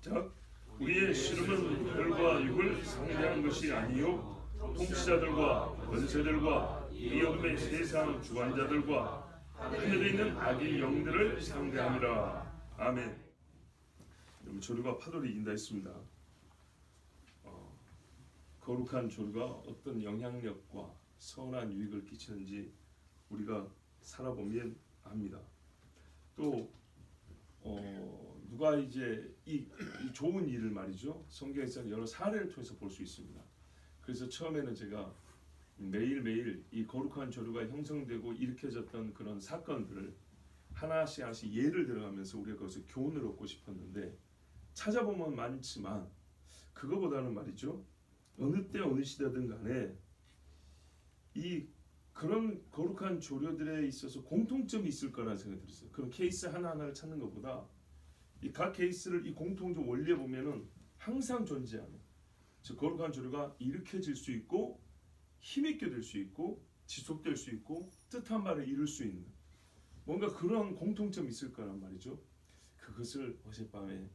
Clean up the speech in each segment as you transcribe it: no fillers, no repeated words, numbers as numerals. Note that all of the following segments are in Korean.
자, 우리의 씨름은 별과 육을 상대하는 것이 아니요 통치자들과 권세들과 이 어둠의 세상 주관자들과 하늘에 있는 악의 영들을 상대함이라. 아멘. 여러분, 조류가 파도를 이긴다 했습니다. 거룩한 조류가 어떤 영향력과 선한 유익을 끼치는지 우리가 살아보면 압니다. 또 누가 이제 이 좋은 일을 말이죠, 성경에서 여러 사례를 통해서 볼 수 있습니다. 그래서 처음에는 제가 매일매일 이 거룩한 조류가 형성되고 일으켜졌던 그런 사건들을 하나씩 예를 들어가면서 우리가 거기서 교훈을 얻고 싶었는데, 찾아보면 많지만 그거보다는 말이죠, 어느 때 어느 시대든 간에 이 그런 거룩한 조류들에 있어서 공통점이 있을 거라는 생각이 들었어요. 그런 케이스 하나하나를 찾는 것보다 이 각 케이스를 이 공통적 원리에 보면은 항상 존재하는, 즉 거룩한 조류가 일으켜질 수 있고 힘있게 될 수 있고 지속될 수 있고 뜻한 바를 이룰 수 있는 뭔가 그런 공통점이 있을 거란 말이죠. 그것을 어젯밤에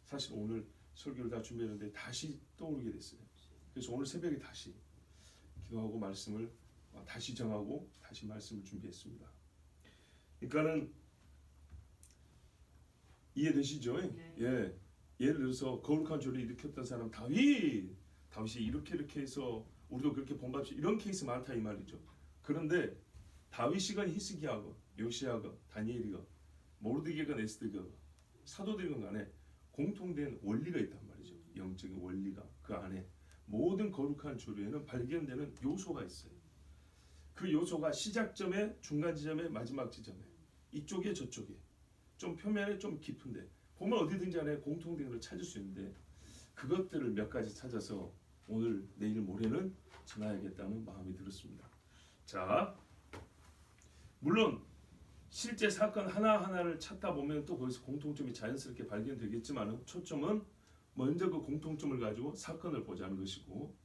사실 오늘 설교를 다 준비했는데 다시 떠오르게 됐어요. 그래서 오늘 새벽에 다시 기도하고 말씀을 다시 정하고 다시 말씀을 준비했습니다. 그러니까는 이해되시죠? 네. 예. 예를 들어서 거룩한 조를 일으켰던 사람 다윗이 이렇게 해서 우리도 그렇게 본받지, 이런 케이스 많다 이 말이죠. 그런데 다윗이건 히스기야건 요시야건 다니엘이건 모르드게건 에스더건 사도들건 간에 공통된 원리가 있단 말이죠. 영적인 원리가 그 안에 모든 거룩한 조류에는 발견되는 요소가 있어요. 그 요소가 시작점에, 중간 지점에, 마지막 지점에, 이쪽에 저쪽에, 좀 표면에 좀 깊은데 보면 어디든지 안에 공통된 걸 찾을 수 있는데, 그것들을 몇 가지 찾아서 오늘 내일 모레는 전해야겠다는 마음이 들었습니다. 자, 물론 실제 사건 하나하나를 찾다 보면 또 거기서 공통점이 자연스럽게 발견되겠지만 초점은 먼저 그 공통점을 가지고 사건을 보자는 것이고,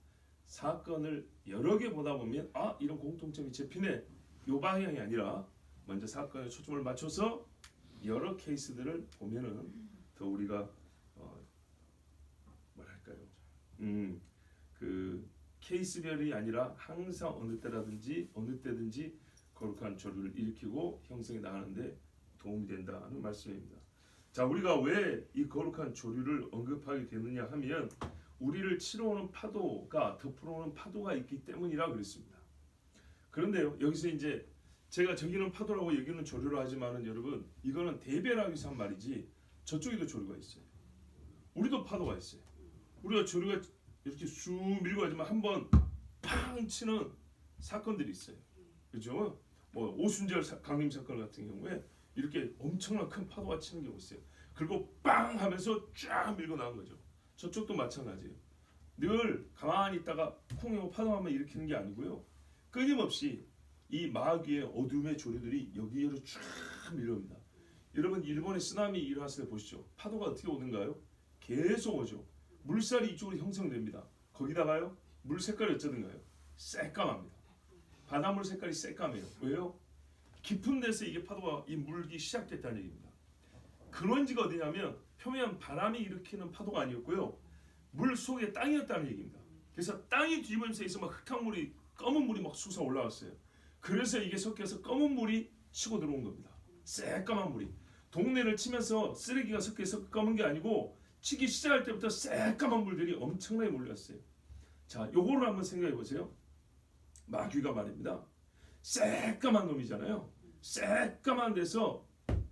사건을 여러 개 보다 보면 이런 공통점이 잡히네, 이 방향이 아니라 먼저 사건에 초점을 맞춰서 여러 케이스들을 보면은 더 우리가 뭐랄까요, 그 케이스별이 아니라 항상 어느 때라든지 어느 때든지 거룩한 조류를 일으키고 형성해 나가는데 도움이 된다는 말씀입니다. 자, 우리가 왜 이 거룩한 조류를 언급하게 되느냐 하면 우리를 치러오는 파도가, 덮어오는 파도가 있기 때문이라 그랬습니다. 그런데요, 여기서 이제 제가 저기는 파도라고 여기는 조류로 하지만은 여러분, 이거는 대별하기 위해서 한 말이지 저쪽에도 조류가 있어요. 우리도 파도가 있어요. 우리가 조류가 이렇게 쑥 밀고 가지만 한번 팡 치는 사건들이 있어요. 그렇죠? 뭐 오순절 강림 사건 같은 경우에 이렇게 엄청난 큰 파도가 치는 경우 있어요. 그리고 빵 하면서 쫙 밀고 나온 거죠. 저쪽도 마찬가지예요. 늘 가만히 있다가 쿵 하고 파도 한번 일으키는 게 아니고요, 끊임없이 이 마귀의 어둠의 조류들이 여기로 쫙 밀려옵니다. 여러분, 일본의 쓰나미 일어났을 때 보시죠. 파도가 어떻게 오는가요? 계속 오죠. 물살이 이쪽으로 형성됩니다. 거기다가요, 물 색깔이 어쩌든가요? 새까맣니다. 바닷물 색깔이 새까매요. 왜요? 깊은 데서 이게 파도가, 이 물기 시작됐다는 얘기입니다. 근원지가 어디냐면 표면 바람이 일으키는 파도가 아니었고요, 물 속에 땅이었다는 얘기입니다. 그래서 땅이 뒤집어지면서 있어 막 흙탕물이, 검은 물이 막 솟아 올라왔어요. 그래서 이게 섞여서 검은 물이 치고 들어온 겁니다. 새까만 물이 동네를 치면서 쓰레기가 섞여서 검은 게 아니고 치기 시작할 때부터 새까만 물들이 엄청나게 몰렸어요. 자, 요거를 한번 생각해 보세요. 마귀가 말입니다. 새까만 놈이잖아요. 새까만 데서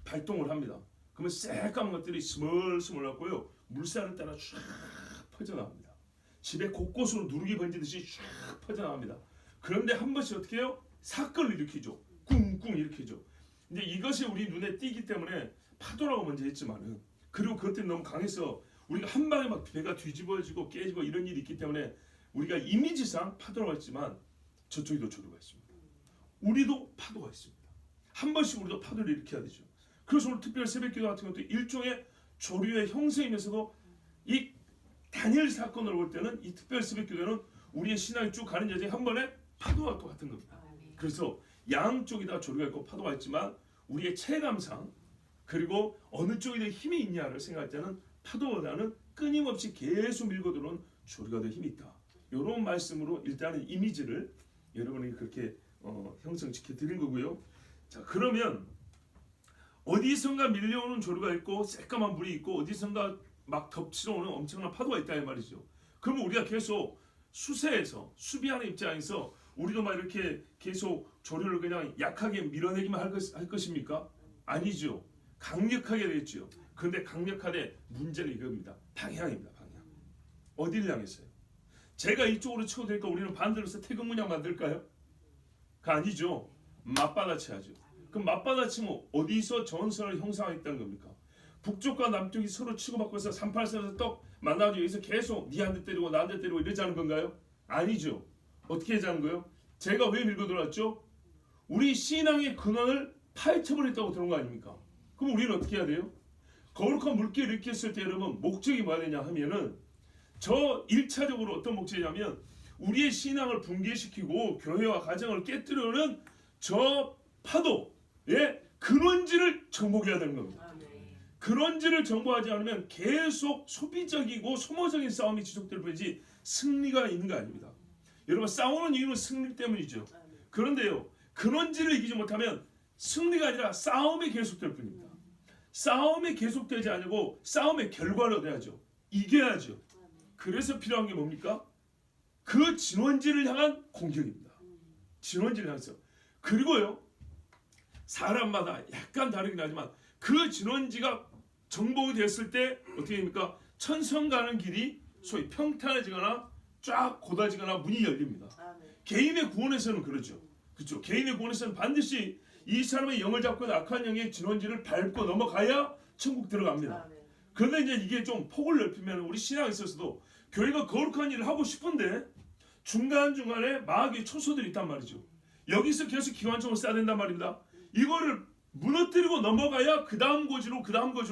발동을 합니다. 그러면 새까만 것들이 스멀스멀 왔고요, 물살을 따라 쫙 퍼져나갑니다. 집에 곳곳으로 누룩이 번지듯이 쫙 퍼져나갑니다. 그런데 한 번씩 어떻게 해요? 사건을 일으키죠. 꿍꿍 일으키죠. 근데 이것이 우리 눈에 띄기 때문에 파도라고 먼저 했지만은, 그리고 그것 때문에 너무 강해서 우리가 한 방에 막 배가 뒤집어지고 깨지고 이런 일이 있기 때문에 우리가 이미지상 파도라고 했지만 저쪽에도 조류가 있습니다. 우리도 파도가 있습니다. 한 번씩 우리도 파도를 일으켜야 되죠. 그래서 오늘 특별 새벽기도 같은 것도 일종의 조류의 형성이면서도 이 다니엘 사건을 볼 때는 이 특별 새벽기도는 우리의 신앙이 쭉 가는 여정에 한 번에 파도와 똑같은 겁니다. 그래서 양쪽이 다 조류가 있고 파도가 있지만 우리의 체감상 그리고 어느 쪽에 더 힘이 있냐를 생각할 때는 파도보다는 끊임없이 계속 밀고 들어오는 조류가 더 힘이 있다. 이런 말씀으로 일단은 이미지를 여러분이 그렇게 형성시켜 드린 거고요. 자, 그러면 어디선가 밀려오는 조류가 있고 새까만 물이 있고 어디선가 막 덮치러 오는 엄청난 파도가 있다 이 말이죠. 그러면 우리가 계속 수세에서 수비하는 입장에서 우리도 막 이렇게 계속 조류를 그냥 약하게 밀어내기만 할 것입니까? 아니죠. 강력하게 되겠죠. 그런데 강력하되 문제는 이겁니다. 방향입니다. 방향. 어디를 향했어요? 제가 이쪽으로 치고 되니까 우리는 반대로서 태극 문양 만들까요? 그 아니죠. 맞받아치 하죠. 그럼 맞받아치면 어디서 전선을 형성하겠다는 겁니까? 북쪽과 남쪽이 서로 치고받고 해서 38선에서 떡 만나가지고 여기서 계속 니 한 대 때리고 나 한 대 때리고 이러자는 건가요? 아니죠. 어떻게 하자는 거예요? 제가 왜 밀고 들어왔죠? 우리 신앙의 근원을 파헤쳐버렸다고 들은 거 아닙니까? 그럼 우리는 어떻게 해야 돼요? 거룩한 물길을 일으켰을 때 여러분 목적이 뭐야 되냐 하면은 저 1차적으로 어떤 목적이냐면 우리의 신앙을 붕괴시키고 교회와 가정을 깨뜨리는 저 파도의 근원지를 정복해야 되는 겁니다. 근원지를 정복하지 않으면 계속 소비적이고 소모적인 싸움이 지속될 뿐이지 승리가 있는 거 아닙니다. 여러분 싸우는 이유는 승리 때문이죠. 그런데요 근원지를 이기지 못하면 승리가 아니라 싸움이 계속될 뿐입니다. 싸움이 계속되지 않고 싸움의 결과로 돼야죠. 이겨야죠. 그래서 필요한 게 뭡니까? 그 진원지를 향한 공격입니다. 진원지를 향해서. 그리고요 사람마다 약간 다르긴 하지만 그 진원지가 정복이 됐을 때 어떻게 됩니까? 천성 가는 길이 소위 평탄해지거나 쫙 곧아지거나 문이 열립니다. 개인의 구원에서는 그렇죠. 그렇죠. 개인의 구원에서는 반드시 이 사람의 영을 잡고 악한 영의 진원지를 밟고 넘어가야 천국 들어갑니다. 그런데 이제 이게 좀 폭을 넓히면 우리 신앙에 있어서도 교회가 거룩한 일을 하고 싶은데 중간중간에 마귀의 초소들이 있단 말이죠. 여기서 계속 기관총을 쏴야 된단 말입니다. 이거를 무너뜨리고 넘어가야 그 다음 고지로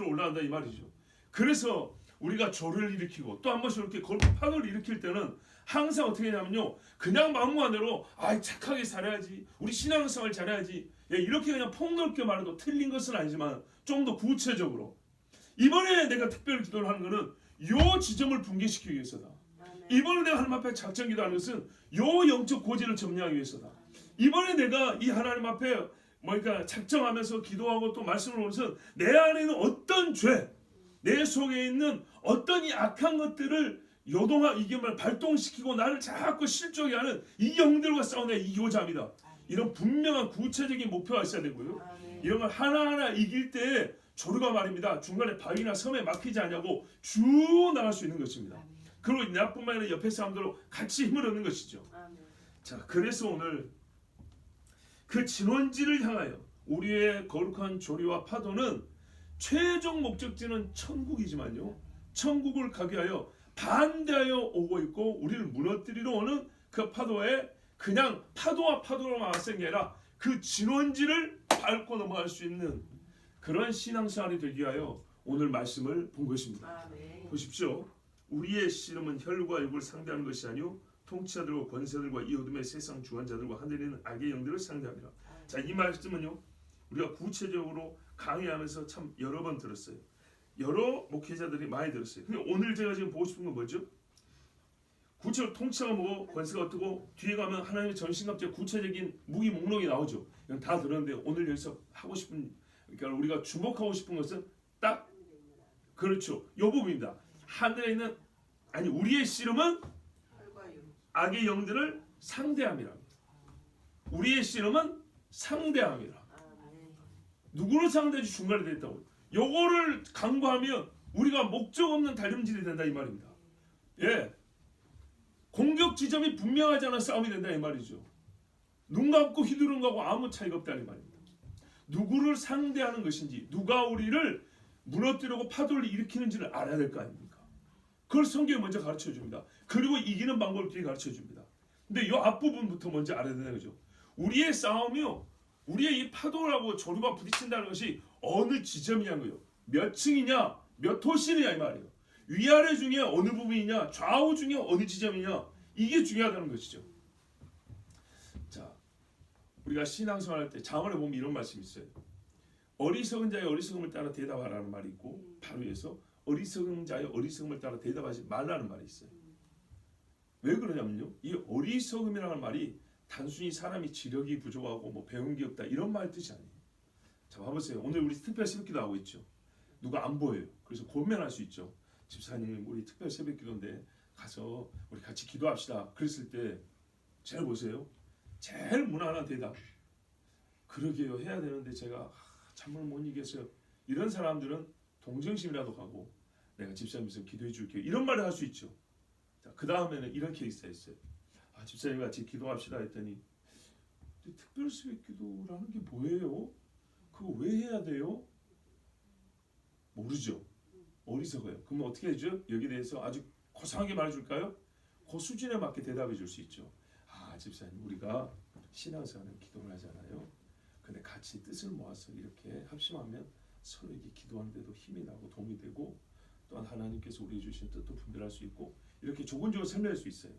올라간다 이 말이죠. 그래서 우리가 조를 일으키고 또 한 번씩 이렇게 거룩한 파도를 일으킬 때는 항상 어떻게 하냐면요 그냥 마음만으로 착하게 살아야지 우리 신앙생활 잘해야지 이렇게 그냥 폭넓게 말해도 틀린 것은 아니지만 좀 더 구체적으로 이번에 내가 특별히 기도를 하는 것은 요 지점을 붕괴시키기 위해서다. 이번에 내가 하나님 앞에 작전 기도하는 것은 요 영적 고지를 점령하기 위해서다. 이번에 내가 이 하나님 앞에 그러니까 작정하면서 기도하고 또 말씀을 오면서 내 안에 있는 어떤 죄, 내 속에 있는 어떤 이 악한 것들을 이게 발동시키고 나를 자꾸 실족해 하는 이 영들과 싸우는 이기고자 합니다. 이런 분명한 구체적인 목표가 있어야 되고요. 이런 걸 하나하나 이길 때 조류가 말입니다. 중간에 바위나 섬에 막히지 않냐고 쭉 나갈 수 있는 것입니다. 그리고 나뿐만 아니라 옆에 사람들로 같이 힘을 얻는 것이죠. 자, 그래서 오늘 그 진원지를 향하여 우리의 거룩한 조류와 파도는 최종 목적지는 천국이지만요. 천국을 가기 위하여 반대하여 오고 있고 우리를 무너뜨리러 오는 그 파도에 그냥 파도와 파도로만 맞서는 게 아니라 그 진원지를 밟고 넘어갈 수 있는 그런 신앙생활이 되기 위하여 오늘 말씀을 본 것입니다. 보십시오. 우리의 씨름은 혈과 육을 상대하는 것이 아니요 통치자들과 권세들과 이 어둠의 세상 주관자들과 하늘에 있는 악의 영들을 상대합니다. 자, 이 말씀은요 우리가 구체적으로 강의하면서 참 여러 번 들었어요. 여러 목회자들이 많이 들었어요. 근데 오늘 제가 지금 보고 싶은 건 뭐죠? 구체적으로 통치가 뭐고 권세가 어떻고 뒤에 가면 하나님의 전신갑주의 구체적인 무기 목록이 나오죠. 이건 다 들었는데 오늘 여기서 하고 싶은 그러니까 우리가 주목하고 싶은 것은 딱 그렇죠. 이 부분입니다. 하늘에 있는 우리의 씨름은 악의 영들을 상대함이라. 우리의 씨름은 상대함이라. 누구를 상대하지 중간에 됐다고. 요거를 강구하면 우리가 목적 없는 다림질이 된다 이 말입니다. 예, 공격 지점이 분명하지 않은 싸움이 된다 이 말이죠. 눈 감고 휘두르는 거하고 아무 차이가 없다는 말입니다. 누구를 상대하는 것인지 누가 우리를 무너뜨리고 파도를 일으키는지를 알아야 될 거 아닙니까? 그걸 성경이 먼저 가르쳐 줍니다. 그리고 이기는 방법을 뒤에 가르쳐 줍니다. 근데 이 앞부분부터 먼저 알아야 되는 거죠. 우리의 싸움이요, 우리의 이 파도라고 조류가 부딪힌다는 것이 어느 지점이냐는 거예요. 몇 층이냐, 몇 호실이냐 이 말이에요. 위아래 중에 어느 부분이냐, 좌우 중에 어느 지점이냐, 이게 중요하다는 것이죠. 자, 우리가 신앙생활 할 때 잠언에 보면 이런 말씀이 있어요. 어리석은 자의 어리석음을 따라 대답하라는 말이 있고 바로 위에서 어리석은 자의 어리석음을 따라 대답하지 말라는 말이 있어요. 왜 그러냐면요, 이 어리석음이라는 말이 단순히 사람이 지력이 부족하고 뭐 배운 게 없다 이런 말 뜻이 아니에요. 자, 봐보세요. 오늘 우리 특별 새벽기도 하고 있죠. 누가 안 보여요. 그래서 고민할 수 있죠. 집사님, 우리 특별 새벽기도인데 가서 우리 같이 기도합시다. 그랬을 때 잘 보세요. 제일 무난한 대답. 그러게요. 해야 되는데 제가 참을 못 이겠어요. 이런 사람들은 동정심이라도 가고 내가 집사님께서 기도해 줄게요. 이런 말을 할 수 있죠. 자, 그 다음에는 이런 케이스가 있어요. 아, 집사님 같이 기도합시다 했더니 특별 새벽기도라는 게 뭐예요? 그거 왜 해야 돼요? 모르죠. 어리석어요. 그럼 어떻게 해죠? 여기에 대해서 아주 고상하게 말해줄까요? 그 수준에 맞게 대답해 줄 수 있죠. 아, 집사님, 우리가 신앙생활은 기도를 하잖아요. 근데 같이 뜻을 모아서 이렇게 합심하면 서로에게 기도하는 데도 힘이 나고 도움이 되고, 또한 하나님께서 우리에게 주신 뜻도 분별할 수 있고, 이렇게 조곤조곤 설명할 수 있어요.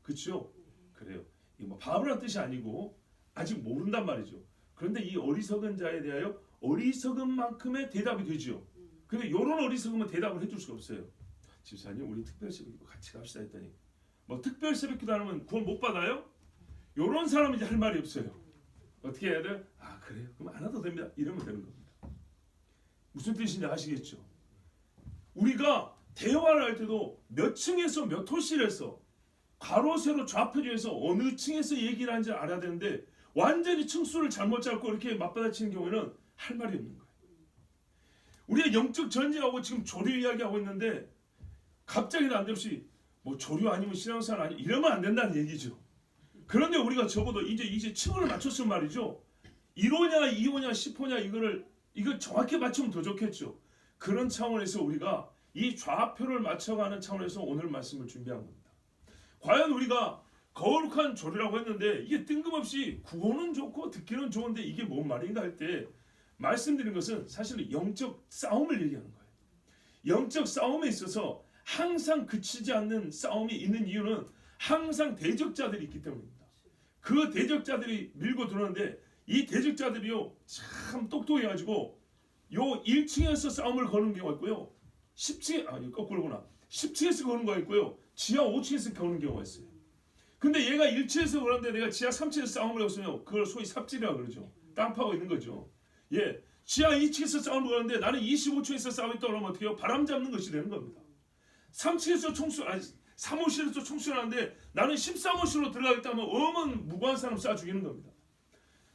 그렇죠? 그래요. 이거 뭐 바보란 뜻이 아니고 아직 모른단 말이죠. 그런데 이 어리석은 자에 대하여 어리석은 만큼의 대답이 되죠. 근데 이런 어리석음은 대답을 해줄 수가 없어요. 집사님, 우리 특별 새벽기도 같이 갑시다 했더니 뭐 특별 새벽기도 하면 구원 못 받아요? 이런 사람은 이제 할 말이 없어요. 어떻게 해야 돼요? 아, 그래요? 그럼 안 해도 됩니다. 이러면 되는 겁니다. 무슨 뜻인지 아시겠죠? 우리가 대화를 할 때도 몇 층에서 몇 호실에서 가로 세로 좌표 중에서 어느 층에서 얘기를 하는지 알아야 되는데 완전히 층수를 잘못 잡고 이렇게 맞받아치는 경우에는 할 말이 없는 거예요. 우리가 영적 전쟁하고 지금 조류 이야기하고 있는데 갑자기 난데없이 뭐 조류 아니면 신앙생활 아니 이러면 안 된다는 얘기죠. 그런데 우리가 적어도 이제 층을 맞췄으면 말이죠. 1호냐 2호냐 10호냐 이걸 정확히 맞추면 더 좋겠죠. 그런 차원에서 우리가 이 좌표를 맞춰가는 차원에서 오늘 말씀을 준비한 겁니다. 과연 우리가 거룩한 조류라고 했는데 이게 뜬금없이 구호는 좋고 듣기는 좋은데 이게 뭔 말인가 할 때 말씀드린 것은 사실은 영적 싸움을 얘기하는 거예요. 영적 싸움에 있어서 항상 그치지 않는 싸움이 있는 이유는 항상 대적자들이 있기 때문입니다. 그 대적자들이 밀고 들어오는데 이 대적자들이요 참 똑똑해가지고 요 1층에서 싸움을 거는 경우가 있고요. 10층에 거꾸로구나. 10층에서 거는 거가 있고요. 지하 5층에서 거는 경우가 있어요. 근데 얘가 1층에서 그러는데 내가 지하 3층에서 싸움을 했으면 그걸 소위 삽질이라고 그러죠. 땅 파고 있는 거죠. 예, 지하 2층에서 싸움을 거는데 나는 25층에서 싸우겠다 그러면 어떻게 해요? 바람 잡는 것이 되는 겁니다. 3층에서 3호실에서 총수하는데 나는 13호실로 들어가겠다 하면 어머는 무고한 사람 쏴 죽이는 겁니다.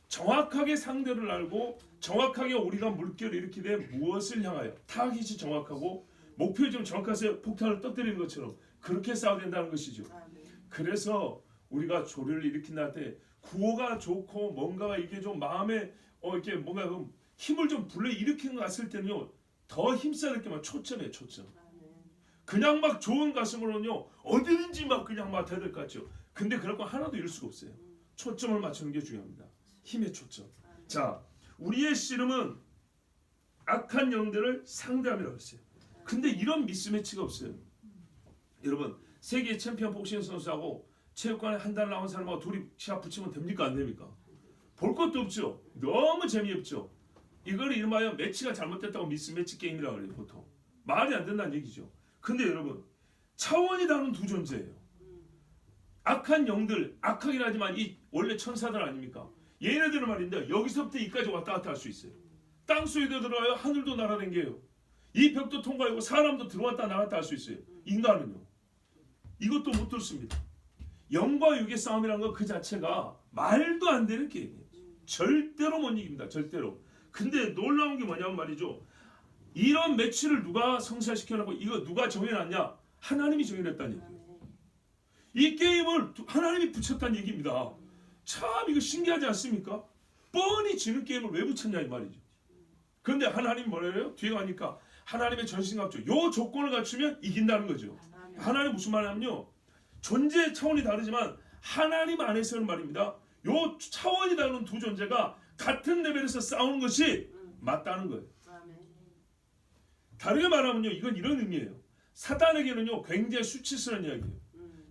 정확하게 상대를 알고 정확하게 우리가 물결을 일으키되 무엇을 향하여 타깃이 정확하고 목표 좀 정확해서 폭탄을 터뜨리는 것처럼 그렇게 싸워야 된다는 것이죠. 그래서 우리가 조류를 일으킨다 할 때 구호가 좋고 뭔가가 이게 좀 마음에 이렇게 뭔가 좀 힘을 좀 불러 일으키는 것 같을 때는요 더 힘써야 될 게만 초점이에요. 초점. 그냥 막 좋은 가슴으로는요 어디든지 막 그냥 막 대들 것 같죠. 근데 그럴 거 하나도 이룰 수가 없어요. 초점을 맞추는 게 중요합니다. 힘의 초점. 자, 우리의 씨름은 악한 영들을 상대함이라고 했어요. 근데 이런 미스매치가 없어요. 여러분, 세계 챔피언 복싱 선수하고 체육관에 한 달 나온 사람하고 둘이 시합 붙이면 됩니까? 안 됩니까? 볼 것도 없죠. 너무 재미없죠. 이걸 이름하여 매치가 잘못됐다고 미스매치 게임이라고 그래요. 보통 말이 안 된다는 얘기죠. 근데 여러분, 차원이 다른 두 존재예요. 악한 영들, 악하긴 하지만 이 원래 천사들 아닙니까? 얘네들은 말인데 여기서부터 이까지 왔다 갔다 할 수 있어요. 땅속에도 들어와요. 하늘도 날아다녀요. 이 벽도 통과하고 사람도 들어왔다 나갔다 할 수 있어요. 인간은요. 이것도 못 뚫습니다. 영과 육의 싸움이라는 거 그 자체가 말도 안 되는 게임이에요. 절대로 못 이깁니다. 절대로. 근데 놀라운 게 뭐냐면 말이죠. 이런 매치를 누가 성사시켜놓고 이거 누가 정해놨냐? 하나님이 정해놨다는 얘기예요. 이 게임을 하나님이 붙였다는 얘기입니다. 참 이거 신기하지 않습니까? 뻔히 지는 게임을 왜 붙였냐 이 말이죠. 그런데 하나님이 뭐래요? 뒤에 가니까 하나님의 전신갑주 요 조건을 갖추면 이긴다는 거죠. 하나님 무슨 말이냐면요. 존재의 차원이 다르지만 하나님 안에서는 말입니다. 요 차원이 다른 두 존재가 같은 레벨에서 싸우는 것이 맞다는 거예요. 다르게 말하면요. 이건 이런 의미예요. 사단에게는요. 굉장히 수치스러운 이야기예요.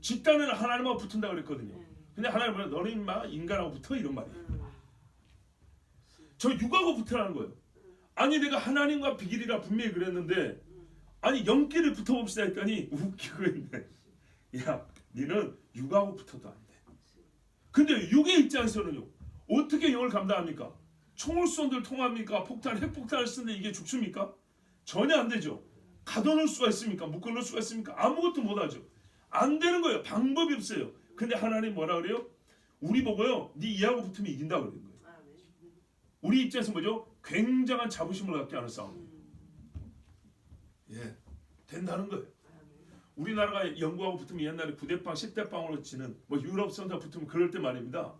집단은 하나님하고 붙은다고 그랬거든요. 근데 하나님 뭐냐? 너는 인마 인간하고 붙어 이런 말이에요. 저 육하고 붙으라는 거예요. 아니 내가 하나님과 비길이라 분명히 그랬는데 아니 영끼를 붙어봅시다 했더니 웃기고 있네. 야 니는 육하고 붙어도 안 돼. 근데 육의 입장에서는요 어떻게 영을 감당합니까? 총을 쏜들 통합니까? 폭탄 핵폭탄을 쓰는데 이게 죽습니까? 전혀 안 되죠. 가둬놓을 수가 있습니까? 묶어놓을 수가 있습니까? 아무것도 못하죠. 안 되는 거예요. 방법이 없어요. 근데 하나님 뭐라 그래요? 우리 보고요 네 얘하고 붙으면 이긴다 그러는 거예요. 우리 입장에서 뭐죠? 굉장한 자부심을 갖게 하는 싸움. 예, 된다는 거예요. 우리나라가 영국하고 붙으면 옛날에 9대빵 10대빵으로 치는 뭐 유럽 선수와 붙으면 그럴 때 말입니다.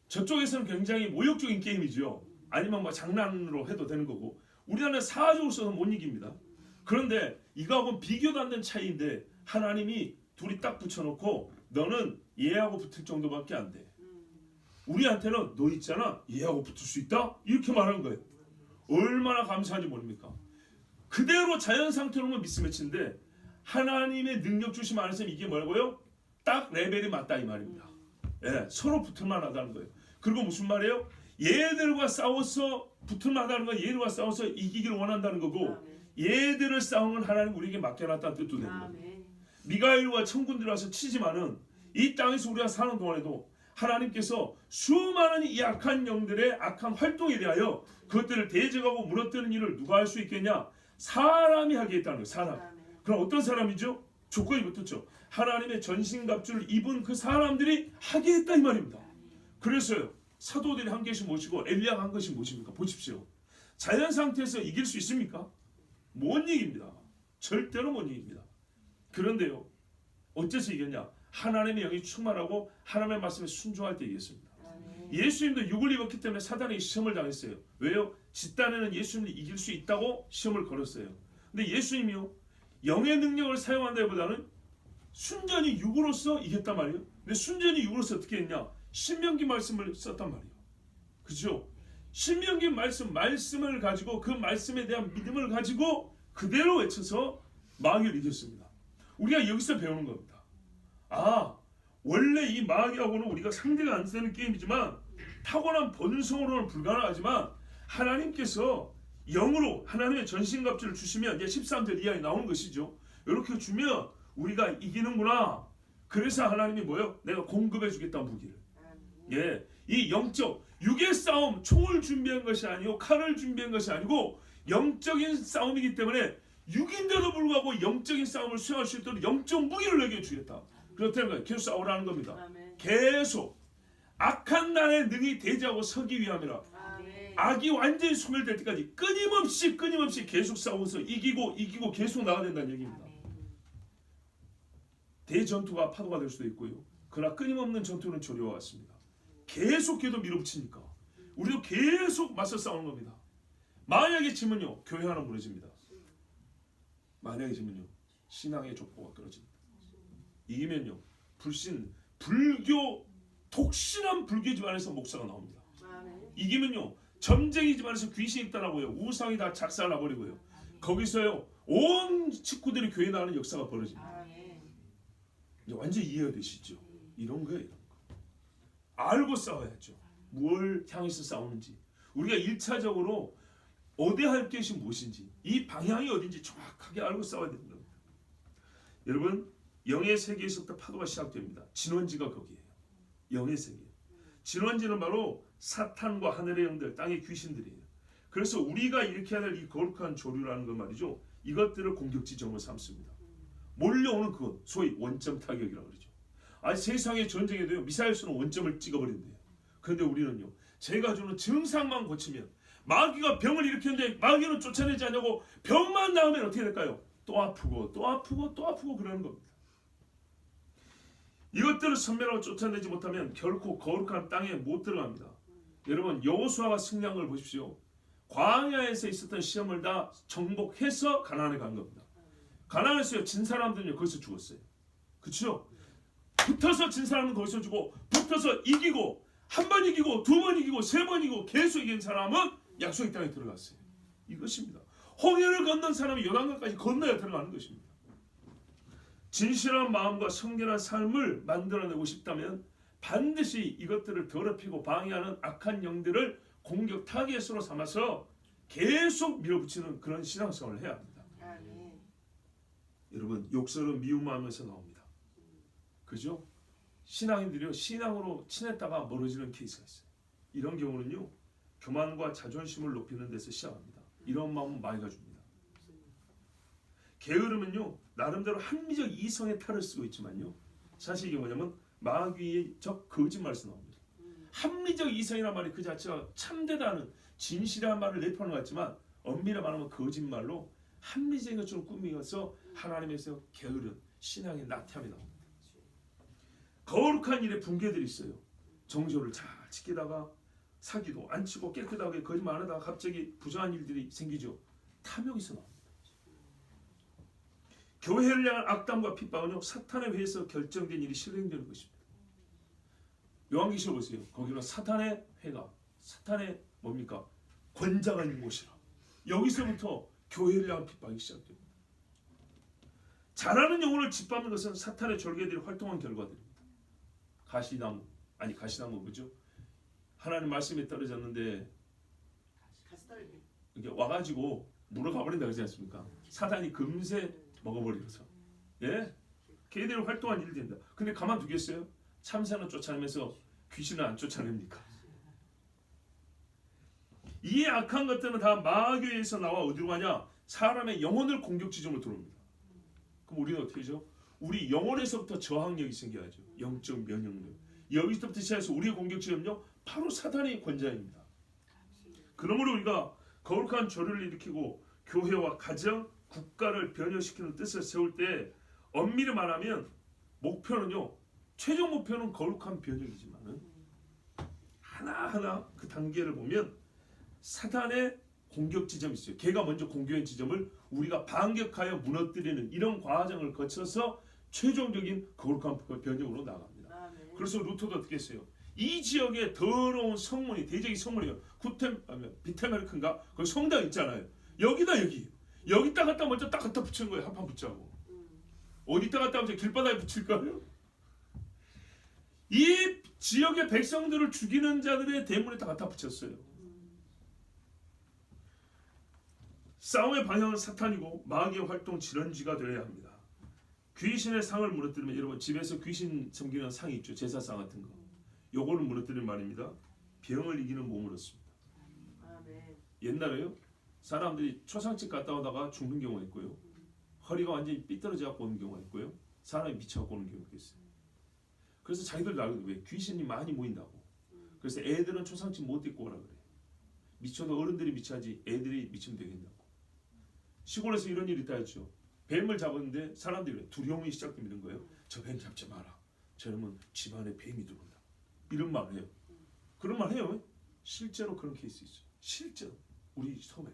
저쪽에서는 굉장히 모욕적인 게임이죠. 아니면 뭐 장난으로 해도 되는 거고 우리나라는 사적으로 써서 못 이깁니다. 그런데 이거하고는 비교도 안 되는 차이인데 하나님이 둘이 딱 붙여놓고 너는 얘하고 붙을 정도밖에 안 돼. 우리한테는 너 있잖아 얘하고 붙을 수 있다? 이렇게 말하는 거예요. 얼마나 감사한지 모릅니까? 그대로 자연 상태로는 미스매치인데 하나님의 능력 주심 안에서 이게 뭐라고요? 딱 레벨이 맞다 이 말입니다. 예, 서로 붙을만 하다는 거예요. 그리고 무슨 말이에요? 얘들과 싸워서 붙을만 하다는 건 얘들과 싸워서 이기기를 원한다는 거고 얘들을 싸우는 하나님 우리에게 맡겨놨다는 뜻도 되는 거예요. 미가엘과 천군들이 와서 치지만은 이 땅에서 우리가 사는 동안에도 하나님께서 수많은 이 악한 영들의 악한 활동에 대하여 그것들을 대적하고 무너뜨리는 일을 누가 할 수 있겠냐? 사람이 하겠다는 거예요. 사람. 그럼 어떤 사람이죠? 조건이 붙었죠. 하나님의 전신갑주를 입은 그 사람들이 하게 했다 이 말입니다. 그래서요 사도들이 한 개씩 모시고 엘리야가 한 것이 무엇입니까? 보십시오. 자연 상태에서 이길 수 있습니까? 못 이깁니다. 절대로 못 이깁니다. 그런데요 어째서 이겼냐? 하나님의 영이 충만하고 하나님의 말씀에 순종할 때 이겼습니다. 예수님도 육을 입었기 때문에 사단에게 시험을 당했어요. 왜요? 집단에는 예수님을 이길 수 있다고 시험을 걸었어요. 근데 예수님이요 영의 능력을 사용한다기보다는 순전히 육으로서 이겼단 말이에요. 근데 순전히 육으로서 어떻게 했냐? 신명기 말씀을 썼단 말이에요. 그죠? 신명기 말씀을 가지고 그 말씀에 대한 믿음을 가지고 그대로 외쳐서 마귀를 이겼습니다. 우리가 여기서 배우는 겁니다. 아 원래 이 마귀하고는 우리가 상대가 안 되는 게임이지만 타고난 본성으로는 불가능하지만 하나님께서 영으로 하나님의 전신갑주를 주시면 이제 13절 이하에 나오는 것이죠. 이렇게 주면 우리가 이기는구나. 그래서 하나님이 뭐요? 내가 공급해 주겠다 무기를. 예, 이 영적 육의 싸움 총을 준비한 것이 아니고 칼을 준비한 것이 아니고 영적인 싸움이기 때문에 육인데도 불구하고 영적인 싸움을 수행할 수 있도록 영적 무기를 내게 주겠다. 그렇다는 계속 싸우라는 겁니다. 계속 악한 날에 능히 대지하고 서기 위함이라. 악이 완전히 소멸될 때까지 끊임없이 계속 싸워서 이기고 계속 나가야 된다는 얘기입니다. 대전투가 파도가 될 수도 있고요. 그러나 끊임없는 전투는 조류와 같습니다. 계속해도 밀어붙이니까 우리도 계속 맞서 싸우는 겁니다. 만약에 지면요 교회 하나 무너집니다. 만약에 지면요 신앙의 족보가 끊어집니다. 이기면요 불교 독실한 불교 집안에서 목사가 나옵니다. 이기면요 점쟁이 집안에서 귀신이 있다라고요. 우상이 다 작살나버리고요. 거기서요 온 식구들이 교회 나가는 역사가 벌어집니다. 이제 완전히 이해가 되시죠? 이런 거예요. 이런 거. 알고 싸워야죠. 뭘 향해서 싸우는지. 우리가 1차적으로 얻어야 할 것이 무엇인지 이 방향이 어딘지 정확하게 알고 싸워야 되는 겁니다. 여러분 영의 세계에서부터 파도가 시작됩니다. 진원지가 거기에요. 영의 세계. 진원지는 바로 사탄과 하늘의 영들, 땅의 귀신들이에요. 그래서 우리가 일으켜야 될 이 거룩한 조류라는 것 말이죠. 이것들을 공격 지점으로 삼습니다. 몰려오는 그것, 소위 원점 타격이라고 그러죠. 세상의 전쟁에도요 미사일 쏘는 원점을 찍어버린대요. 그런데 우리는요 제가 주는 증상만 고치면 마귀가 병을 일으켰는데 마귀는 쫓아내지 않냐고 병만 나오면 어떻게 될까요? 또 아프고 그러는 겁니다. 이것들을 선멸하고 쫓아내지 못하면 결코 거룩한 땅에 못 들어갑니다. 여러분 여호수아가 승리한 걸 보십시오. 광야에서 있었던 시험을 다 정복해서 가나안에 간 겁니다. 가나안에서 진 사람들은요 거기서 죽었어요. 그렇죠? 붙어서 진 사람은 거기서 죽고 붙어서 이기고 한 번 이기고 두 번 이기고 세 번 이기고 계속 이긴 사람은 약속의 땅에 들어갔어요. 이것입니다. 홍해를 건넌 사람이 요단강까지 건너야 들어가는 것입니다. 진실한 마음과 성결한 삶을 만들어내고 싶다면 반드시 이것들을 더럽히고 방해하는 악한 영들을 공격 타겟으로 삼아서 계속 밀어붙이는 그런 신앙생활을 해야 합니다. 아멘. 여러분 욕설은 미움하면서 나옵니다. 그죠? 신앙인들이요 신앙으로 친했다가 멀어지는 케이스가 있어요. 이런 경우는요 교만과 자존심을 높이는 데서 시작합니다. 이런 마음은 많이 가집니다. 게으름은요 나름대로 합리적 이성의 탈을 쓰고 있지만요 사실 이게 뭐냐면 마귀적 거짓말에서 나옵니다. 합리적 이성이란 말이 그 자체가 참되다는 진실한 말을 내포하는 것 같지만 엄밀히 말하면 거짓말로 합리적인 것처럼 꾸미어서 하나님에서 게으른 신앙의 나태함이 나옵니다. 거룩한 일에 붕괴들이 있어요. 정조를 잘 지키다가 사기도 안 치고 깨끗하게 거짓말 안 하다가 갑자기 부정한 일들이 생기죠. 탐욕에서 나옵니다. 교회를 향한 악담과 핍박은요 사탄에 의해서 결정된 일이 실행되는 것입니다. 요한계시록 보세요. 거기는 사탄의 회가 사탄의 뭡니까? 권자가 있는 곳이라. 여기서부터 교회를 향한 핍박이 시작됩니다. 자라는 영혼을 짓밟는 것은 사탄의 졸개들이 활동한 결과들입니다. 가시나무 그죠? 하나님 말씀이 떨어졌는데 가시떨기. 이게 와가지고 물어가 버린다 그러지 않습니까? 사단이 금세 먹어버려서 예? 걔들이 활동한 일이 된다. 근데 가만두겠어요? 참새는 쫓아내면서 귀신은 안 쫓아냅니까? 이 악한 것들은 다 마귀에서 나와 어디로 가냐? 사람의 영혼을 공격 지점으로 들어옵니다. 그럼 우리는 어떻게 하죠? 우리 영혼에서부터 저항력이 생겨야죠. 영적 면역력. 여기서부터 시작해서 우리의 공격 지점은요 바로 사단의 권자입니다. 그러므로 우리가 거룩한 조류를 일으키고 교회와 가정, 국가를 변혁시키는 뜻을 세울 때 엄밀히 말하면 목표는요 최종 목표는 거룩한 변혁이지만은 하나하나 그 단계를 보면 사단의 공격 지점이 있어요. 걔가 먼저 공격한 지점을 우리가 반격하여 무너뜨리는 이런 과정을 거쳐서 최종적인 거룩한 변혁으로 나갑니다. 아멘. 그래서 루터도 어떻게 했어요? 이 지역에 더러운 성문이 대적이 성문이에요. 비테메르크인가? 거기 성당 있잖아요. 여기다 여기다 갖다 먼저 딱 갖다 붙인 거예요. 한판 붙자고. 어디다 갖다 먼저 길바닥에 붙일까요? 이 지역의 백성들을 죽이는 자들의 대문에 다 갖다 붙였어요. 싸움의 방향은 사탄이고 마귀의 활동 지런지가 되어야 합니다. 귀신의 상을 무너뜨리면 여러분 집에서 귀신 섬기는 상이 있죠. 제사상 같은 거. 요거를 무너뜨리는 말입니다. 병을 이기는 몸을 얻습니다. 아멘. 옛날에요. 사람들이 초상집 갔다 오다가 죽는 경우가 있고요. 허리가 완전히 삐뚤어져 갖고 오는 경우가 있고요. 사람이 미쳐갖고 오는 경우가 있어요. 그래서 자기들 알거든. 왜? 귀신이 많이 모인다고. 그래서 애들은 초상집 못 데리고 오라 그래. 미쳐도 어른들이 미쳐야지 애들이 미치면 되겠냐고. 시골에서 이런 일이 있다 했죠. 뱀을 잡았는데 사람들이 두려움이 시작되는 거예요. 저 뱀 잡지 마라. 저러면 집안에 뱀이 들어온다. 이런 말을 해요. 그런 말 해요. 실제로 그런 케이스 있어요. 실제로 우리 섬에.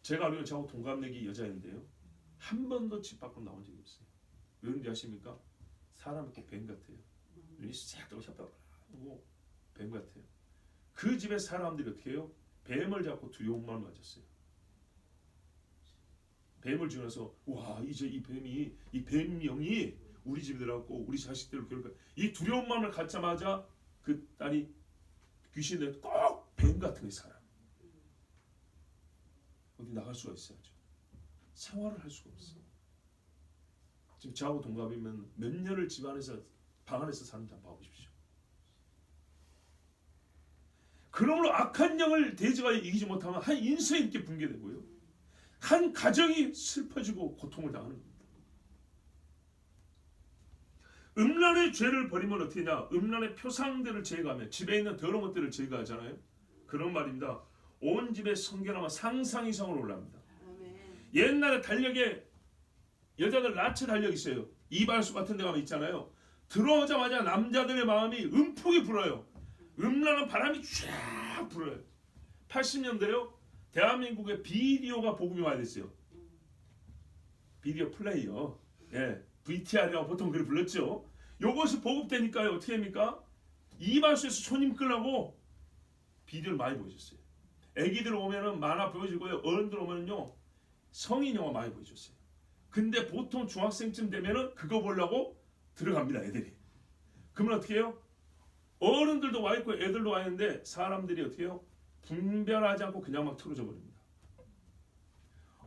제가 알기로 저하고 동갑내기 여자인데요. 한 번도 집 밖으로 나온 적이 없어요. 왜 그런지 아십니까? 사람이 꼭 뱀 같아요. 눈이 싹 뜨고 샤빠하고 뱀 같아요. 그 집에 사람들이 어떻게 해요? 뱀을 잡고 두려움만 가졌어요. 뱀을 죽여서 와 이제 이 뱀령이 우리 집에 들어갔고 우리 자식들을 괴롭혀. 이 두려운 마음을 갖자마자 그 딸이 귀신들 꼭 뱀 같은 게 살아. 어디 나갈 수가 있어야죠. 생활을 할 수가 없어. 지금 저하고 동갑이면 몇 년을 집안에서 방 안에서 사는지 한번 봐보십시오. 그러므로 악한 영을 대적하여 이기지 못하면 한 인생이 이렇게 붕괴되고요. 한 가정이 슬퍼지고 고통을 당하는 겁니다. 음란의 죄를 버리면 어떻게 되냐? 음란의 표상들을 제거하면 집에 있는 더러운 것들을 제거하잖아요. 그런 말입니다. 온 집에 성결함과 상상 이상으로 올라갑니다. 아멘. 옛날에 달력에 여자들 나체 달력 있어요. 이발소 같은 데 가면 있잖아요. 들어오자마자 남자들의 마음이 음풍이 불어요. 음란한 바람이 쫙 불어요. 80년대요. 대한민국에 비디오가 보급이 많이 됐어요. 비디오 플레이어. 예, VTR이라고 보통 그렇게 불렀죠. 요것이 보급되니까요. 어떻게 합니까? 이발소에서 손님 끌라고 비디오를 많이 보여줬어요. 애기들 오면은 만화 보여주고요. 어른들 오면은요. 성인 영화 많이 보여줬어요. 근데 보통 중학생쯤 되면은 그거 보려고 들어갑니다. 애들이. 그러면 어떻게 해요? 어른들도 와 있고 애들도 와 있는데 사람들이 어떻게 해요? 분별하지 않고 그냥 막 틀어져 버립니다.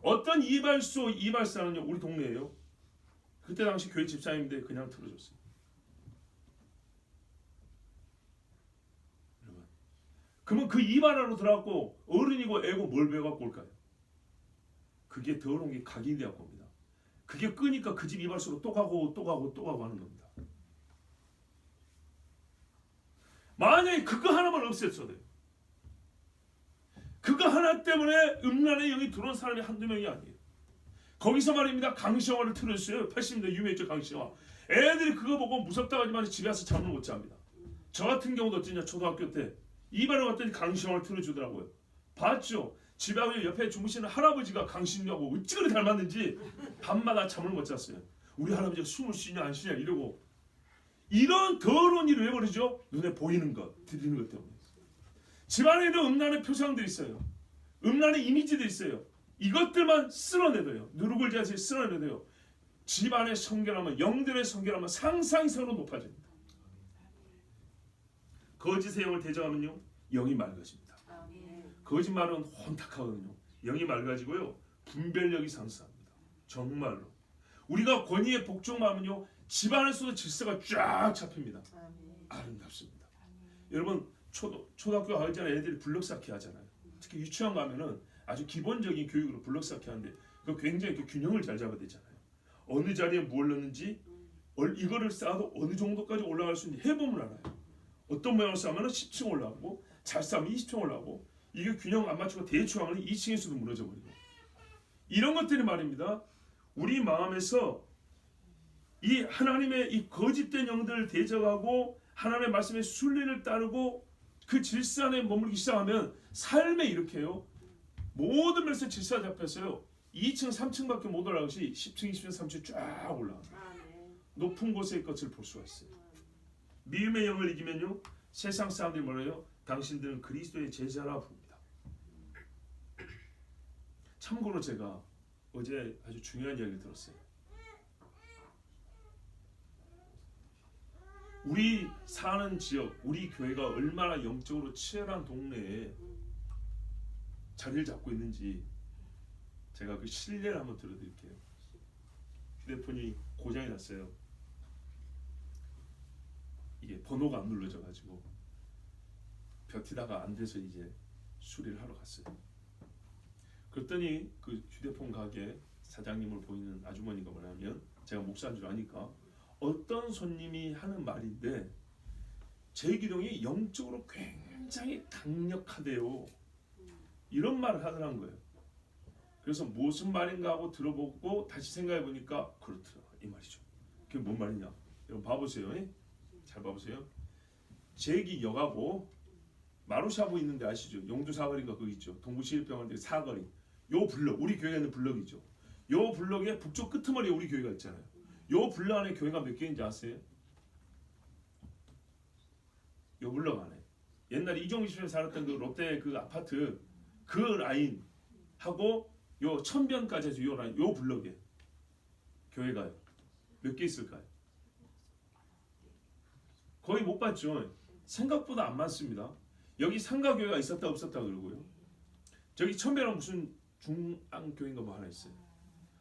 어떤 이발사는요 우리 동네에요. 그때 당시 교회 집사님인데 그냥 틀어졌어요. 여러분, 그러면 그 이발하러 들어갔고 어른이고 애고 뭘 배워갖고 올까요? 그게 더러운 게 각인되었고 옵니다. 그게 끄니까 그 집 이발소로 또 가고 또 가고 또 가고 하는 겁니다. 만약에 그거 하나만 없앴어도 돼요. 그거 하나 때문에 음란의 영이 들어온 사람이 한두 명이 아니에요. 거기서 말입니다. 강시영화를 틀어줬어요. 80년대 유명했죠, 강시영화. 애들이 그거 보고 무섭다고 하지만 집에 와서 잠을 못 잡니다. 저 같은 경우도 어쩌냐, 초등학교 때 이발을 갔더니 강시영화를 틀어주더라고요. 봤죠? 집에 와서 옆에 주무시는 할아버지가 강신하고 어찌 그리 닮았는지 밤마다 잠을 못 잤어요. 우리 할아버지가 숨을 쉬냐 안 쉬냐 이러고. 이런 더러운 일을 왜 버리죠? 눈에 보이는 것, 들리는 것 때문에. 집안에도 음란의 표상들이 있어요. 음란의 이미지들이 있어요. 이것들만 쓸어내도요. 누룩을 지어서 쓸어내도요. 집안의 성결함은, 영들의 성결함은 상상 이상으로 높아집니다. 거짓의 영을 대적하면요, 영이 맑아집니다. 거짓말은 혼탁하거든요. 영이 맑아지고요, 분별력이 상승합니다. 정말로. 우리가 권위에 복종하면요, 집안에서도 질서가 쫙 잡힙니다. 아름답습니다. 여러분, 초등학교 가기 전에 애들이 블럭 쌓기 하잖아요. 특히 유치원 가면은 아주 기본적인 교육으로 블럭 쌓기 하는데 그 굉장히 그 균형을 잘 잡아야 되잖아요. 어느 자리에 뭘 넣는지, 이거를 쌓아도 어느 정도까지 올라갈 수 있는지 해보면 알아요. 어떤 모양을 쌓으면 10층 올라가고, 잘 쌓으면 20층 올라가고, 이게 균형 안 맞추고 대충 하면 2층에서도 무너져 버리고. 이런 것들이 말입니다. 우리 마음에서 이 하나님의 이 거짓된 영들을 대적하고 하나님의 말씀의 순리를 따르고 그 질서 안에 머물기 시작하면 삶에 이렇게요. 모든 면에서 질서가 잡혔어요. 2층, 3층밖에 못 올라가시 10층, 20층, 30층 쫙 올라갑니다. 높은 곳의 것을 볼 수가 있어요. 미움의 영을 이기면요, 세상 사람들이 뭐래요? 당신들은 그리스도의 제자라 부릅니다. 참고로 제가 어제 아주 중요한 이야기를 들었어요. 우리 사는 지역, 우리 교회가 얼마나 영적으로 치열한 동네에 자리를 잡고 있는지 제가 그 실례를 한번 들어드릴게요. 휴대폰이 고장이 났어요. 이게 번호가 안 눌러져 가지고 버티다가 안 돼서 이제 수리를 하러 갔어요. 그랬더니 그 휴대폰 가게 사장님을 보이는 아주머니가 뭐냐면, 제가 목사인 줄 아니까 어떤 손님이 하는 말인데 제 기둥이 영적으로 굉장히 강력하대요. 이런 말을 하더란 거예요. 그래서 무슨 말인가 하고 들어보고 다시 생각해 보니까 그렇더라, 이 말이죠. 그게 뭔 말이냐? 여러분 봐보세요. 잘 봐보세요. 제기역하고 마루샤브 있는데 아시죠? 용두 사거리가 거기 있죠. 동부시립병원들 사거리. 요 블럭, 우리 교회가 있는 블럭이죠. 요 블럭의 북쪽 끄트머리에 우리 교회가 있잖아요. 요 블럭 안에 교회가 몇 개인지 아세요? 요 블럭 안에 옛날에 이종시에 살았던 그 롯데 그 아파트 그 라인 하고 요 천변까지 해서 요 라인, 요 블럭에 교회가요. 몇 개 있을까요? 거의 못 봤죠. 생각보다 안 많습니다. 여기 상가교회가 있었다 없었다 그러고요. 저기 천변은 무슨 중앙교회인가 뭐 하나 있어요.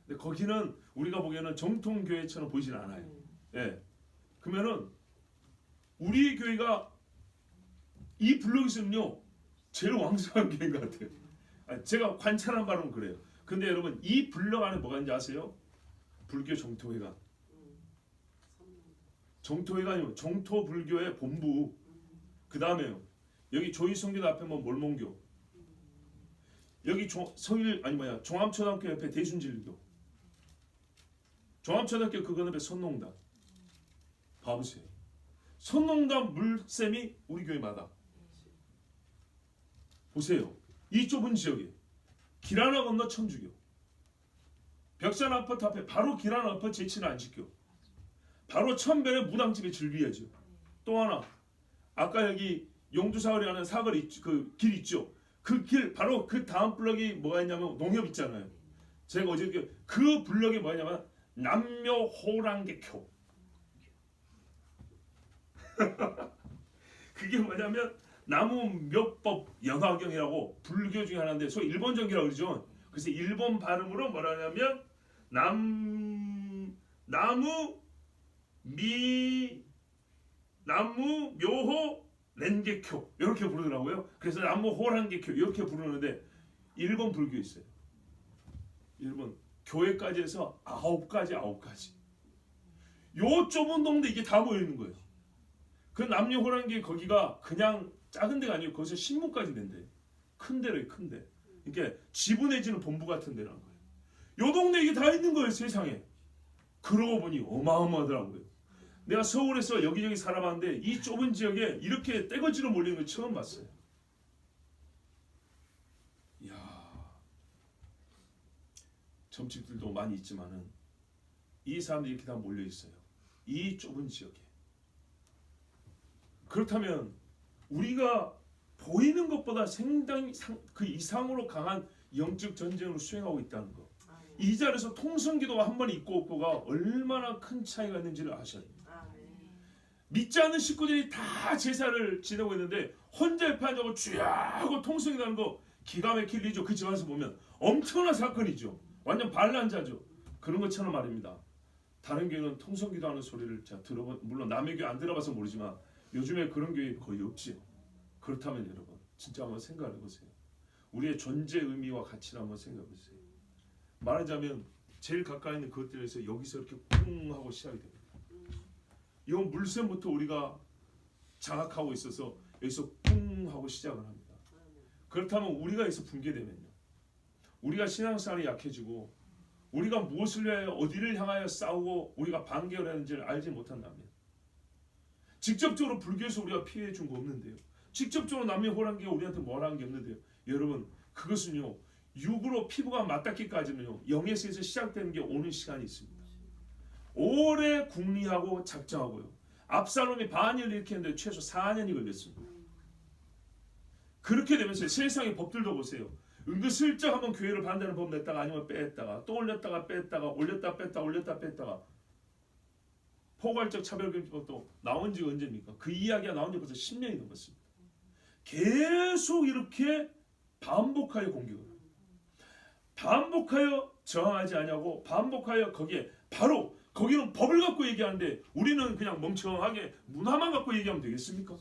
근데 거기는 우리가 보기에는 정통교회처럼 보이진 않아요. 예. 그러면은 우리 교회가 이 블록에서는요 제일 왕성한 교회인 것 같아요. 제가 관찰한 바로는 그래요. 근데 여러분 이 블록 안에 뭐가 있는지 아세요? 불교 정토회관. 정토회관이요. 정토불교의 본부. 그 다음에요. 여기 조이성교도 앞에 뭐 몰몬교. 여기 종암초등학교 옆에 대순진리교. 종암초등학교 그 건너에 선농단. 봐보세요. 선농단 물샘이 우리 교회마다. 보세요. 이 좁은 지역에 길 하나 건너 천주교. 벽산 아파트 앞에 바로 길 하나 아파트 제치는 안식교. 바로 천변의 무당집에 즐비하죠. 또 하나 아까 여기 용두사거리 하는 사거리 그 길 있죠. 그 길 바로 그 다음 블럭이 뭐가 있냐면 농협 있잖아요. 제가 어제 그 블럭이 뭐냐면 남묘호랑개교. 그게 뭐냐면 나무묘법 연화경이라고 불교 중에 하나인데 소위 일본전기라고 그러죠. 그래서 일본 발음으로 뭐라 하냐면 나무 묘호 렌게쿄 이렇게 부르더라고요. 그래서 나무 호란게쿄 이렇게 부르는데 일본 불교 있어요. 일본 교회까지 해서 9가지. 요 좁은 동네 이게 다 모여 있는 거예요. 그 남녀 호란게 거기가 그냥 작은 데가 아니고 거기서 신문까지 된대. 큰 데래요, 큰 데. 이게 지부 내지는 본부 같은 데라는 거예요. 요 동네 이게 다 있는 거예요, 세상에. 그러고 보니 어마어마하더라고요. 내가 서울에서 여기저기 살아봤는데 이 좁은 지역에 이렇게 떼거지로 몰리는 거 처음 봤어요. 이야, 점집들도 많이 있지만은 이 사람들이 이렇게 다 몰려 있어요. 이 좁은 지역에. 그렇다면 우리가 보이는 것보다 상당히 그 이상으로 강한 영적 전쟁을 수행하고 있다는 것. 이 자리에서 통성기도가 한 번 있고 없고가 얼마나 큰 차이가 있는지를 아셔야 됩니다. 믿지 않는 식구들이 다 제사를 지내고 있는데 혼자 옆에 앉아서 쥐하고 통성기도 하는 거 기가 막힐 일이죠. 그 집안에서 보면 엄청난 사건이죠. 완전 반란자죠. 그런 것처럼 말입니다. 다른 교회는 통성기도 하는 소리를 제가 물론 남의 교회 안 들어봐서 모르지만 요즘에 그런 교회 거의 없지요. 그렇다면 여러분 진짜 한번 생각해 보세요. 우리의 존재 의미와 가치를 한번 생각해 보세요. 말하자면 제일 가까이 있는 그것들에서 여기서 이렇게 쿵 하고 시작이 됩니다. 이건 물샘부터 우리가 장악하고 있어서 여기서 쿵 하고 시작을 합니다. 그렇다면 우리가 여기서 붕괴되면요. 우리가 신앙생활이 약해지고 우리가 무엇을 위하여 어디를 향하여 싸우고 우리가 반격을 하는지를 알지 못한다면 직접적으로 불교에서 우리가 피해 준 거 없는데요. 직접적으로 남의 호란기가 우리한테 뭘 한 게 없는데요. 여러분 그것은요. 육으로 피부가 맞닿기까지는요. 영에서에서 시작되는 게 오는 시간이 있습니다. 오래 궁리하고 작정하고요. 압살롬이 반역을 일으켰는데 최소 4년이 걸렸습니다. 그렇게 되면서 세상의 법들도 보세요. 은근슬쩍 한번 교회를 반대하는 법 냈다가 아니면 뺐다가 또 올렸다가 뺐다가 올렸다 뺐다가 올렸다 뺐다가 포괄적 차별금지법도 나온 지가 언제입니까? 그 이야기가 나온 지 벌써 10년이 넘었습니다. 계속 이렇게 반복하여 공격을 합니다. 반복하여 저항하지 않냐고 반복하여 거기에 바로 거기는 법을 갖고 얘기하는데 우리는 그냥 멍청하게 문화만 갖고 얘기하면 되겠습니까?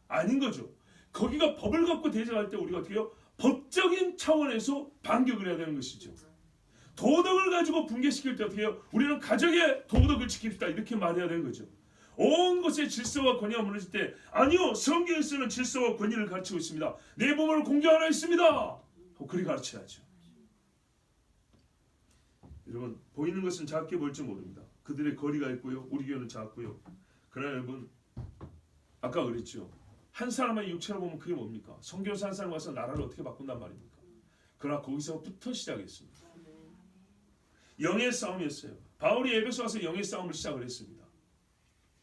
아닌 거죠. 거기가 법을 갖고 대적할 때 우리가 어떻게 해요? 법적인 차원에서 반격을 해야 되는 것이죠. 도덕을 가지고 붕괴시킬 때 어떻게 해요? 우리는 가족의 도덕을 지킵시다 이렇게 말해야 되는 거죠. 온 것의 질서와 권위가 무너질 때 아니요 성경에서는 질서와 권위를 가르치고 있습니다. 내 몸을 공개하라 했습니다. 그리 가르쳐야죠. 여러분 보이는 것은 작게 볼지 모릅니다. 그들의 거리가 있고요. 우리 교회는 작고요. 그러나 여러분 아까 그랬죠. 한 사람의 육체를 보면 그게 뭡니까? 선교사 한 사람 와서 나라를 어떻게 바꾼단 말입니까? 그러나 거기서부터 시작했습니다. 영의 싸움이었어요. 바울이 에베소 와서 영의 싸움을 시작을 했습니다.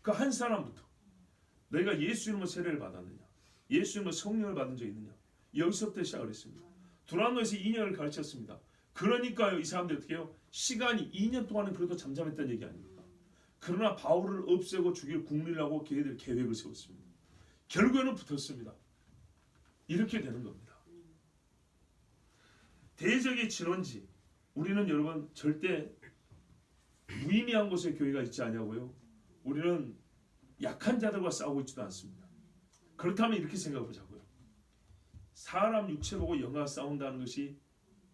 그 한 사람부터 너희가 예수 이름으로 세례를 받았느냐? 예수 이름으로 성령을 받은 적 있느냐? 여기서부터 시작을 했습니다. 두란노에서 2년을 가르쳤습니다. 그러니까요 이 사람들 어떻게 해요? 시간이 2년 동안은 그래도 잠잠했다는 얘기 아닙니까? 그러나 바울을 없애고 죽일 국리를 하고 걔네들 계획을 세웠습니다. 결국에는 붙었습니다. 이렇게 되는 겁니다. 대적의 진원지 우리는 여러분 절대 무의미한 곳에 교회가 있지 않냐고요. 우리는 약한 자들과 싸우고 있지도 않습니다. 그렇다면 이렇게 생각해 보자고요. 사람 육체 보고 영과 싸운다는 것이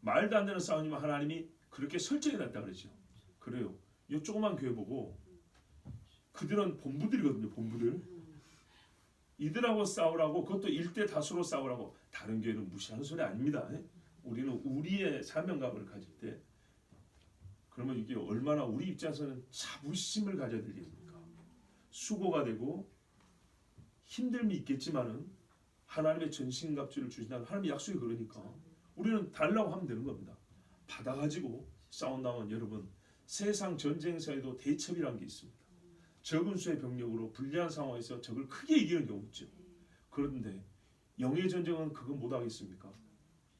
말도 안 되는 싸움이면 하나님이 그렇게 설정해 놨다 그러죠. 그래요. 이 조그만 교회 보고 그들은 본부들이거든요. 본부들. 이들하고 싸우라고 그것도 1대 다수로 싸우라고 다른 교회는 무시하는 소리 아닙니다. 우리는 우리의 사명감을 가질 때 그러면 이게 얼마나 우리 입장에서는 자부심을 가져야 될 일입니까? 수고가 되고 힘듦이 있겠지만은 하나님의 전신갑주를 주신다는 하나님의 약속이 그러니까 우리는 달라고 하면 되는 겁니다. 받아가지고 싸운다면 여러분 세상 전쟁사에도 대첩이라는 게 있습니다. 적은 수의 병력으로 불리한 상황에서 적을 크게 이기는 경우 있죠. 그런데 영의 전쟁은 그거 못하겠습니까?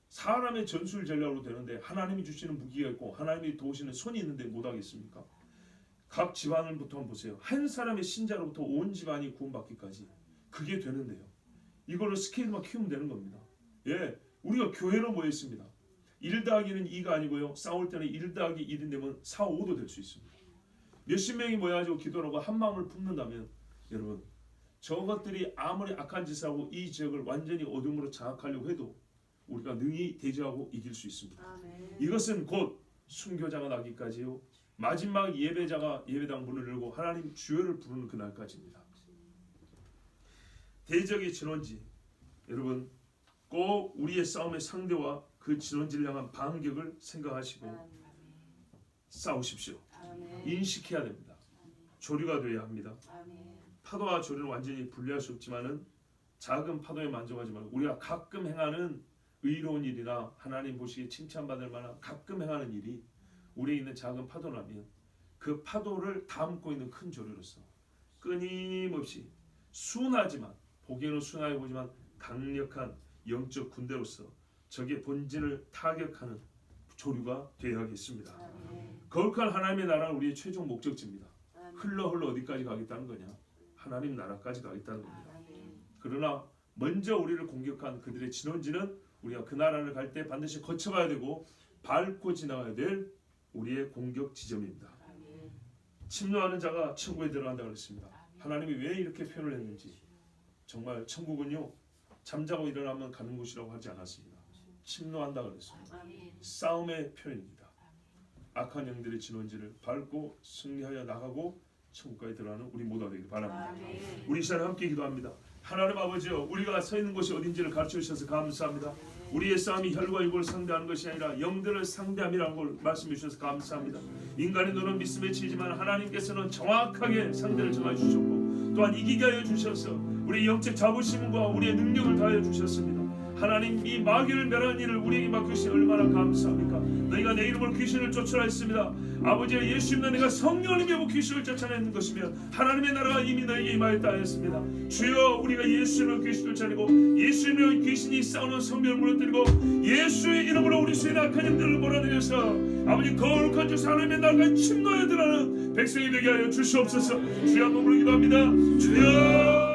사람의 전술 전략으로 되는데 하나님이 주시는 무기가 있고 하나님이 도우시는 손이 있는데 못하겠습니까? 각 집안을부터 한번 보세요. 한 사람의 신자로부터 온 집안이 구원받기까지 그게 되는데요. 이거를 스케일만 키우면 되는 겁니다. 예, 우리가 교회로 모여 있습니다. 1 더하기는 2가 아니고요. 싸울 때는 1 더하기 1이 되면 4, 5도 될 수 있습니다. 몇십 명이 모여가지고 기도하고 한 마음을 품는다면 여러분 저것들이 아무리 악한 짓을 하고 이 지역을 완전히 어둠으로 장악하려고 해도 우리가 능히 대적하고 이길 수 있습니다. 아멘. 이것은 곧 순교자가 나기까지요. 마지막 예배자가 예배당 문을 열고 하나님 주여를 부르는 그날까지입니다. 대적의 진원지 여러분 꼭 우리의 싸움의 상대와 그 진원지를 향한 반격을 생각하시고 싸우십시오. 아멘. 인식해야 됩니다. 조류가 되어야 합니다. 아멘. 파도와 조류는 완전히 분리할 수 없지만은 작은 파도에 만족하지 말고 우리가 가끔 행하는 의로운 일이나 하나님 보시기에 칭찬받을 만한 가끔 행하는 일이 우리에 있는 작은 파도라면 그 파도를 담고 있는 큰 조류로서 끊임없이 순하지만 보기에는 순하게 보지만 강력한 영적 군대로서 적의 본진을 타격하는 조류가 되어야겠습니다. 아멘. 거룩한 하나님의 나라는 우리의 최종 목적지입니다. 아멘. 흘러 어디까지 가겠다는 거냐? 하나님 나라까지 가겠다는 겁니다. 아멘. 그러나 먼저 우리를 공격한 그들의 진원지는 우리가 그 나라를 갈 때 반드시 거쳐가야 되고 밟고 지나가야 될 우리의 공격 지점입니다. 아멘. 침노하는 자가 천국에 들어간다고 했습니다. 하나님이 왜 이렇게 표현을 했는지 정말 천국은요 잠자고 일어나면 가는 곳이라고 하지 않았습니다. 침노한다고 그랬습니다. 아멘. 싸움의 표현입니다. 악한 영들의 진원지를 밟고 승리하여 나가고 천국까지 들어가는 우리 모두가 되길 바랍니다. 아멘. 우리 이 시간 함께 기도합니다. 하나님 아버지여 우리가 서 있는 곳이 어딘지를 가르쳐 주셔서 감사합니다. 우리의 싸움이 혈과 육을 상대하는 것이 아니라 영들을 상대함이라는 걸 말씀해 주셔서 감사합니다. 인간의 눈은 믿음에 치지만 하나님께서는 정확하게 상대를 정해 주셨고 또한 이기게 하여 주셔서 우리의 영적 자부심과 우리의 능력을 다하여 주셨습니다. 하나님 이 마귀를 멸하는 일을 우리에게 맡기시니 얼마나 감사합니까? 너희가 내 이름으로 귀신을 쫓으라 했습니다. 아버지의 예수 이름으로 내가 성령을 믿고 귀신을 쫓아내는 것이며 하나님의 나라가 이미 너희에게 임하였다 하였습니다. 주여 우리가 예수 이름으로 귀신을 쫓아내고 예수 이름으로 귀신이 싸우는 성벽을 무너뜨리고 예수의 이름으로 우리 수의 악한 영들을 몰아내려서 아버지 거룩한 주 하나님의 나라가 침노에 들어가는 백성이 되게 하여 주시옵소서. 주여 한번 부르기도 합니다. 주여